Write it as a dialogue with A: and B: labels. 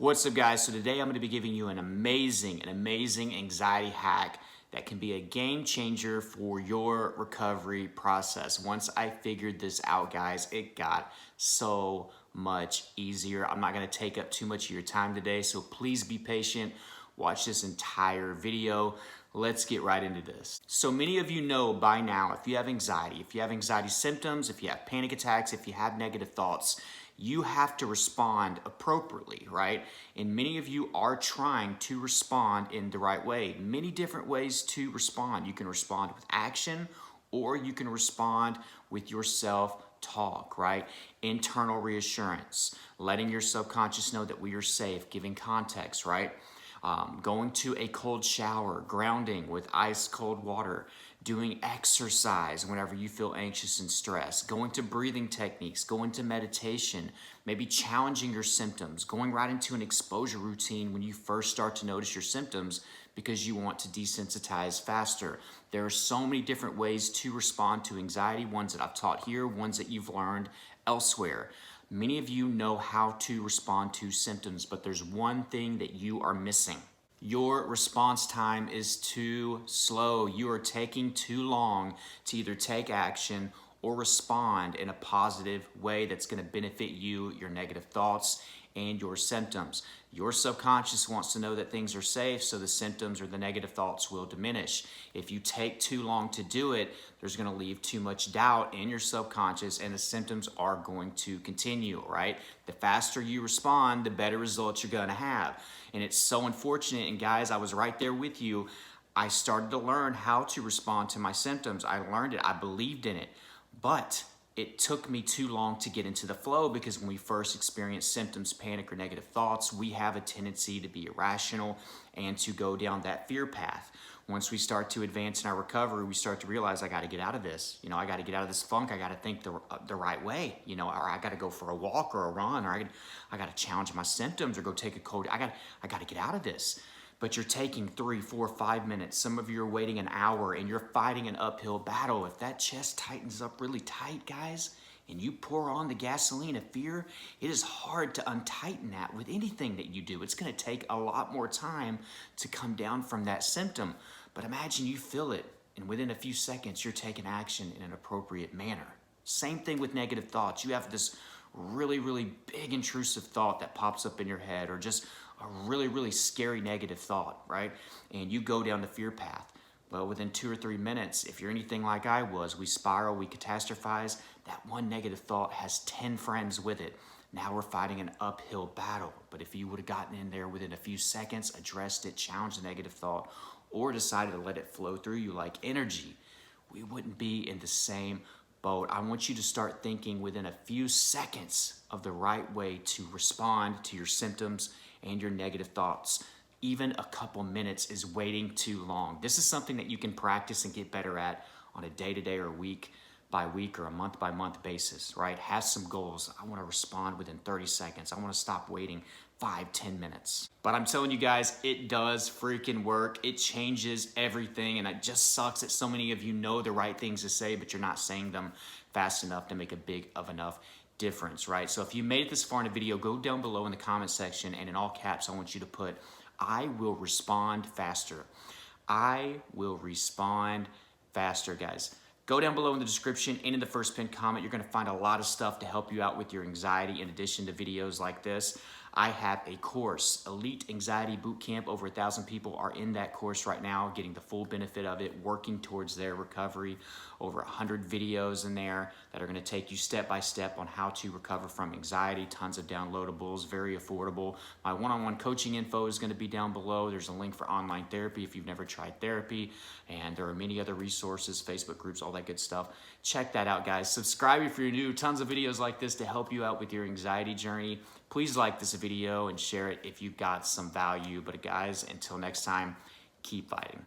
A: What's up, guys? So today I'm going to be giving you an amazing anxiety hack that can be a game changer for your recovery process. Once I figured this out, guys, it got so much easier. I'm not going to take up too much of your time today, so please be patient. Watch this entire video. Let's get right into this. So many of you know by now, if you have anxiety symptoms, if you have panic attacks, if you have negative thoughts, you have to respond appropriately, right? And many of you are trying to respond in the right way. Many different ways to respond. You can respond with action, or you can respond with your self-talk, right? Internal reassurance, letting your subconscious know that we are safe, giving context, right? Going to a cold shower, grounding with ice cold water, doing exercise whenever you feel anxious and stressed, going to breathing techniques, going to meditation, maybe challenging your symptoms, going right into an exposure routine when you first start to notice your symptoms because you want to desensitize faster. There are so many different ways to respond to anxiety, ones that I've taught here, ones that you've learned elsewhere. Many of you know how to respond to symptoms, but there's one thing that you are missing. Your response time is too slow. You are taking too long to either take action or respond in a positive way that's going to benefit you, your negative thoughts, and your symptoms. Your subconscious wants to know that things are safe, so the symptoms or the negative thoughts will diminish. If you take too long to do it, there's going to leave too much doubt in your subconscious, and the symptoms are going to continue, right? The faster you respond, the better results you're going to have. And it's so unfortunate, and guys, I was right there with you. I started to learn how to respond to my symptoms. I learned it. I believed in it. But it took me too long to get into the flow, because when we first experience symptoms, panic, or negative thoughts, we have a tendency to be irrational and to go down that fear path. Once we start to advance in our recovery, we start to realize, I got to get out of this. I got to get out of this funk. I got to think the right way, or I got to go for a walk or a run, or I got to challenge my symptoms or go take a cold. I got to get out of this. But you're taking 3, 4, 5 minutes. Some of you are waiting an hour and you're fighting an uphill battle. If that chest tightens up really tight, guys, and you pour on the gasoline of fear, it is hard to untighten that with anything that you do. It's going to take a lot more time to come down from that symptom. But imagine you feel it, and within a few seconds, you're taking action in an appropriate manner. Same thing with negative thoughts. You have this really big intrusive thought that pops up in your head, or just a really scary negative thought, right? And you go down the fear path. Well, within 2 or 3 minutes, if you're anything like I was, we spiral, we catastrophize. That one negative thought has 10 friends with it. Now we're fighting an uphill battle. But if you would have gotten in there within a few seconds, addressed it, challenged the negative thought, or decided to let it flow through you like energy, we wouldn't be in the same boat. I want you to start thinking within a few seconds of the right way to respond to your symptoms and your negative thoughts. Even a couple minutes is waiting too long. This is something that you can practice and get better at on a day-to-day or week-by-week or a month-by-month basis, right? Have some goals. I want to respond within 30 seconds. I want to stop waiting 5-10 minutes. But I'm telling you guys, it does freaking work. It changes everything, and it just sucks that so many of you know the right things to say, but you're not saying them fast enough to make a big enough difference, right? So if you made it this far in the video, go down below in the comment section, and in all caps, I want you to put, I will respond faster. I will respond faster, guys. Go down below in the description and in the first pinned comment. You're going to find a lot of stuff to help you out with your anxiety in addition to videos like this. I have a course, Elite Anxiety Bootcamp. Over 1,000 people are in that course right now, getting the full benefit of it, working towards their recovery. Over 100 videos in there that are going to take you step by step on how to recover from anxiety. Tons of downloadables, very affordable. My one-on-one coaching info is going to be down below. There's a link for online therapy if you've never tried therapy. And there are many other resources, Facebook groups, all that good stuff. Check that out, guys. Subscribe if you're new. Tons of videos like this to help you out with your anxiety journey. Please like this video and share it if you got some value. But guys, until next time, keep fighting.